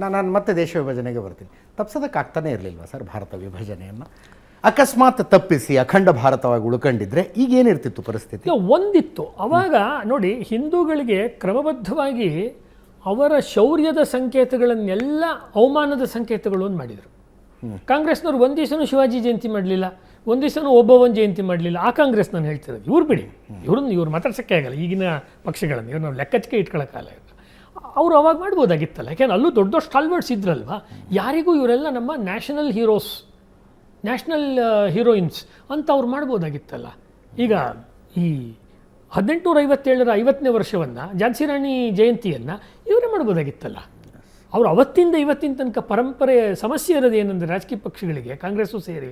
ನಾನು ಮತ್ತೆ ದೇಶ ವಿಭಜನೆಗೆ ಬರ್ತೀನಿ. ತಪ್ಪಿಸೋದಕ್ಕಾಗ್ತಾನೆ ಇರಲಿಲ್ವ ಸರ್ ಭಾರತ ವಿಭಜನೆಯನ್ನು? ಅಕಸ್ಮಾತ್ ತಪ್ಪಿಸಿ ಅಖಂಡ ಭಾರತವಾಗಿ ಉಳ್ಕೊಂಡಿದ್ರೆ ಈಗ ಏನಿರ್ತಿತ್ತು ಪರಿಸ್ಥಿತಿ? ಒಂದಿತ್ತು ಅವಾಗ ನೋಡಿ, ಹಿಂದೂಗಳಿಗೆ ಕ್ರಮಬದ್ಧವಾಗಿ ಅವರ ಶೌರ್ಯದ ಸಂಕೇತಗಳನ್ನೆಲ್ಲ ಅವಮಾನದ ಸಂಕೇತಗಳು ಅಂತ ಮಾಡಿದರು. ಕಾಂಗ್ರೆಸ್ನವ್ರು ಒಂದು ದಿವಸನೂ ಶಿವಾಜಿ ಜಯಂತಿ ಮಾಡಲಿಲ್ಲ, ಒಂದು ದಿವಸನೂ ಒಬ್ಬವನ್ ಜಯಂತಿ ಮಾಡಲಿಲ್ಲ. ಆ ಕಾಂಗ್ರೆಸ್ ನಾನು ಹೇಳ್ತಿರೋದು. ಇವ್ರು ಬಿಡಿ, ಇವ್ರು ಮಾತಾಡ್ಸೋಕ್ಕೆ ಆಗಲ್ಲ ಈಗಿನ ಪಕ್ಷಗಳನ್ನು, ಇವ್ರು ನಾವು ಲೆಕ್ಕಚ್ಚಿಗೆ ಇಟ್ಕೊಳ್ಳೋಕ್ಕಾಗಲ್ಲ. ಅವರು ಅವಾಗ ಮಾಡ್ಬೋದಾಗಿತ್ತಲ್ಲ, ಯಾಕೆಂದ್ರೆ ಅಲ್ಲೂ ದೊಡ್ಡ ದೊಡ್ಡ ಸ್ಟಾಲ್ವರ್ಡ್ಸ್ ಇದ್ರಲ್ವ. ಯಾರಿಗೂ ಇವರೆಲ್ಲ ನಮ್ಮ ನ್ಯಾಷನಲ್ ಹೀರೋಸ್, ನ್ಯಾಷನಲ್ ಹೀರೋಯಿನ್ಸ್ ಅಂತ ಅವ್ರು ಮಾಡ್ಬೋದಾಗಿತ್ತಲ್ಲ. ಈಗ ಈ 1857ರ 50ನೇ ವರ್ಷವನ್ನು, ಝಾನ್ಸಿ ರಾಣಿ ಜಯಂತಿಯನ್ನು ಇವರೇ ಮಾಡ್ಬೋದಾಗಿತ್ತಲ್ಲ. ಅವರು ಅವತ್ತಿಂದ ಇವತ್ತಿನ ತನಕ ಪರಂಪರೆ ಸಮಸ್ಯೆ ಇರೋದು ಏನಂದರೆ, ರಾಜಕೀಯ ಪಕ್ಷಗಳಿಗೆ ಕಾಂಗ್ರೆಸ್ಸು ಸೇರಿ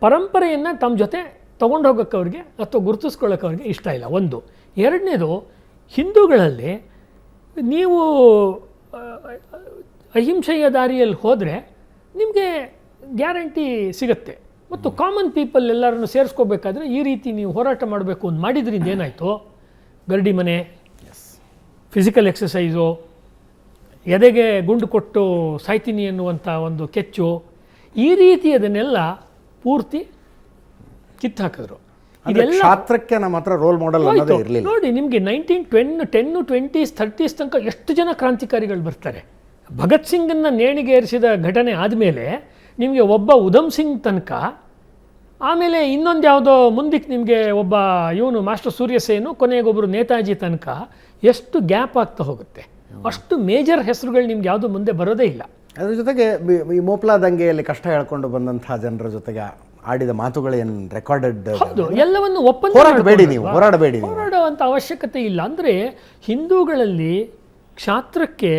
ಪರಂಪರೆಯನ್ನು ತಮ್ಮ ಜೊತೆ ತೊಗೊಂಡು ಹೋಗೋಕ್ಕೆ ಅವ್ರಿಗೆ ಅಥವಾ ಗುರುತಿಸ್ಕೊಳ್ಳೋಕೆ ಅವ್ರಿಗೆ ಇಷ್ಟ ಇಲ್ಲ. ಒಂದು. ಎರಡನೇದು, ಹಿಂದೂಗಳಲ್ಲಿ ನೀವು ಅಹಿಂಸೆಯ ದಾರಿಯಲ್ಲಿ ಹೋದರೆ ನಿಮಗೆ ಗ್ಯಾರಂಟಿ ಸಿಗುತ್ತೆ. ಮತ್ತು ಕಾಮನ್ ಪೀಪಲ್ ಎಲ್ಲರನ್ನು ಸೇರಿಸ್ಕೋಬೇಕಾದ್ರೆ ಈ ರೀತಿ ನೀವು ಹೋರಾಟ ಮಾಡಬೇಕು ಅಂತ ಮಾಡಿದ್ರಿಂದ ಏನಾಯಿತು, ಗರಡಿ ಮನೆ, ಫಿಸಿಕಲ್ ಎಕ್ಸಸೈಸು, ಎದೆಗೆ ಗುಂಡು ಕೊಟ್ಟು ಸಾಯ್ತೀನಿ ಎನ್ನುವಂಥ ಒಂದು ಕೆಚ್ಚು, ಈ ರೀತಿ ಅದನ್ನೆಲ್ಲ ಪೂರ್ತಿ ಕಿತ್ತಾಕಿದ್ರು. ಇದೆಲ್ಲ ಕ್ಷಾತ್ರಕ್ಕೆ ನಮ್ಮ ಹತ್ರ ರೋಲ್ ಮಾಡೆಲ್ ಅನ್ನೋದೇ ಇರಲಿಲ್ಲ. ನೋಡಿ, ನಿಮಗೆ 1910, 20s, 30s ತನಕ ಎಷ್ಟು ಜನ ಕ್ರಾಂತಿಕಾರಿಗಳು ಬರ್ತಾರೆ. ಭಗತ್ ಸಿಂಗನ್ನು ನೇಣಿಗೇರಿಸಿದ ಘಟನೆ ಆದಮೇಲೆ ನಿಮಗೆ ಒಬ್ಬ ಉಧಮ್ ಸಿಂಗ್ ತನಕ, ಆಮೇಲೆ ಇನ್ನೊಂದು ಯಾವುದೋ ಮುಂದಕ್ಕೆ ನಿಮಗೆ ಒಬ್ಬ ಇವನು ಮಾಸ್ಟರ್ ಸೂರ್ಯಸೇನು, ಕೊನೆಗೊಬ್ಬರು ನೇತಾಜಿ ತನಕ ಎಷ್ಟು ಗ್ಯಾಪ್ ಆಗ್ತಾ ಹೋಗುತ್ತೆ. ಅಷ್ಟು ಮೇಜರ್ ಹೆಸರುಗಳು ನಿಮ್ಗೆ ಯಾವುದು ಮುಂದೆ ಬರೋದೇ ಇಲ್ಲ. ಅದ್ರ ಜೊತೆಗೆ ಈ ಮೋಪ್ಲಾ ದಂಗೆಯಲ್ಲಿ ಕಷ್ಟ ಹೇಳ್ಕೊಂಡು ಬಂದಂತಹ ಜನರ ಜೊತೆಗೆ ಆಡಿದ ಮಾತುಗಳೇನು ರೆಕಾರ್ಡೆಡ್, ಎಲ್ಲವನ್ನು ಒಪ್ಪಂದ ಹೋರಾಡಬೇಡಿ, ನೀವು ಹೋರಾಡಬೇಡಿ, ಹೋರಾಡುವಂಥ ಅವಶ್ಯಕತೆ ಇಲ್ಲ. ಅಂದರೆ ಹಿಂದೂಗಳಲ್ಲಿ ಕ್ಷಾತ್ರಕ್ಕೆ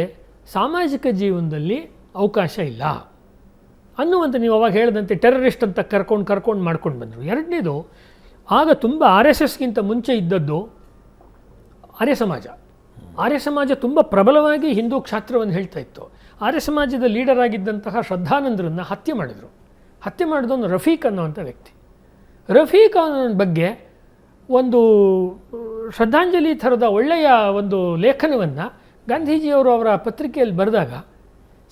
ಸಾಮಾಜಿಕ ಜೀವನದಲ್ಲಿ ಅವಕಾಶ ಇಲ್ಲ ಅನ್ನುವಂಥ ನೀವು ಅವಾಗ ಹೇಳಿದಂತೆ ಟೆರರಿಸ್ಟ್ ಅಂತ ಕರ್ಕೊಂಡು ಮಾಡ್ಕೊಂಡು ಬಂದರು. ಎರಡನೇದು, ಆಗ ತುಂಬ RSSಗಿಂತ ಮುಂಚೆ ಇದ್ದದ್ದು ಆರ್ಯ ಸಮಾಜ. ಆರ್ಯ ಸಮಾಜ ತುಂಬ ಪ್ರಬಲವಾಗಿ ಹಿಂದೂ ಕ್ಷಾತ್ರವನ್ನು ಹೇಳ್ತಾ ಇತ್ತು. ಆರ್ಯ ಸಮಾಜದ ಲೀಡರ್ ಆಗಿದ್ದಂತಹ ಶ್ರದ್ಧಾನಂದರನ್ನು ಹತ್ಯೆ ಮಾಡಿದರು. ಹತ್ಯೆ ಮಾಡಿದವನು ರಫೀಕ್ ಅನ್ನುವಂಥ ವ್ಯಕ್ತಿ. ರಫೀಕ್ ಅನ್ನೋ ಬಗ್ಗೆ ಒಂದು ಶ್ರದ್ಧಾಂಜಲಿ ಥರದ ಒಳ್ಳೆಯ ಒಂದು ಲೇಖನವನ್ನು ಗಾಂಧೀಜಿಯವರು ಅವರ ಪತ್ರಿಕೆಯಲ್ಲಿ ಬರೆದಾಗ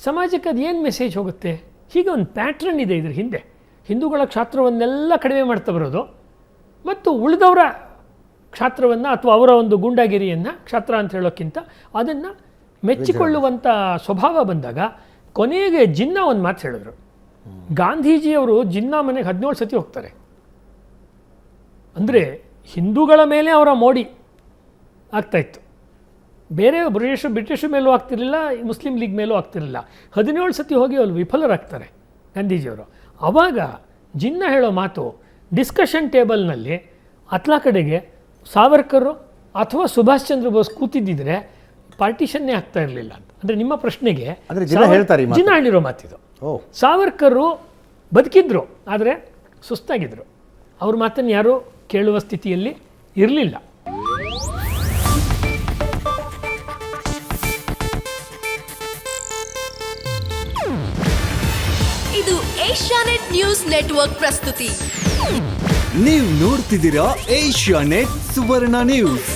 ಸಮಾಜಕ್ಕೆ ಅದು ಏನು ಮೆಸೇಜ್ ಹೋಗುತ್ತೆ? ಹೀಗೆ ಒಂದು ಪ್ಯಾಟ್ರನ್ ಇದೆ ಇದ್ರ ಹಿಂದೆ. ಹಿಂದೂಗಳ ಕ್ಷಾತ್ರವನ್ನೆಲ್ಲ ಕಡಿಮೆ ಮಾಡ್ತಾ ಬರೋದು ಮತ್ತು ಉಳಿದವರ ಕ್ಷಾತ್ರವನ್ನು ಅಥವಾ ಅವರ ಒಂದು ಗೂಂಡಾಗಿರಿಯನ್ನು, ಕ್ಷಾತ್ರ ಅಂತ ಹೇಳೋಕ್ಕಿಂತ ಅದನ್ನು ಮೆಚ್ಚಿಕೊಳ್ಳುವಂಥ ಸ್ವಭಾವ ಬಂದಾಗ ಕೊನೆಗೆ ಜಿನ್ನಾ ಒಂದು ಮಾತು ಹೇಳಿದ್ರು. ಗಾಂಧೀಜಿಯವರು ಜಿನ್ನಾ ಮನೆಗೆ 17 ಸತಿ ಹೋಗ್ತಾರೆ. ಅಂದರೆ ಹಿಂದೂಗಳ ಮೇಲೆ ಅವರ ಮೋಡಿ ಆಗ್ತಾಯಿತ್ತು. ಬೇರೆ ಬ್ರಿಟಿಷ್ ಮೇಲೂ ಆಗ್ತಿರಲಿಲ್ಲ, ಮುಸ್ಲಿಂ ಲೀಗ್ ಮೇಲೂ ಆಗ್ತಿರಲಿಲ್ಲ. 17 ಸತಿ ಹೋಗಿ ಅವರು ವಿಫಲರಾಗ್ತಾರೆ ಗಾಂಧೀಜಿಯವರು. ಆವಾಗ ಜಿನ್ನಾ ಹೇಳೋ ಮಾತು, ಡಿಸ್ಕಷನ್ ಟೇಬಲ್ನಲ್ಲಿ ಅತ್ಲಾ ಕಡೆಗೆ ಸಾವರ್ಕರು ಅಥವಾ ಸುಭಾಷ್ ಚಂದ್ರ ಬೋಸ್ ಕೂತಿದ್ದಿದ್ರೆ ಪಾರ್ಟಿಷನ್ನೇ ಆಗ್ತಾ ಇರಲಿಲ್ಲ ಅಂತ. ಅಂದರೆ ನಿಮ್ಮ ಪ್ರಶ್ನೆಗೆ ಜಿನ್ನಾ ಹೇಳಿರೋ ಮಾತಿದು. ಸಾವರ್ಕರು ಬದುಕಿದ್ರು, ಆದರೆ ಸುಸ್ತಾಗಿದ್ರು. ಅವ್ರ ಮಾತನ್ನು ಯಾರೂ ಕೇಳುವ ಸ್ಥಿತಿಯಲ್ಲಿ ಇರಲಿಲ್ಲ. ಇದು ಏಷ್ಯಾನೆಟ್ ನ್ಯೂಸ್ ನೆಟ್ವರ್ಕ್ ಪ್ರಸ್ತುತಿ. ನೀವು ನೋಡ್ತಿದ್ದೀರಾ ಏಷ್ಯಾನೆಟ್ ಸುವರ್ಣ ನ್ಯೂಸ್.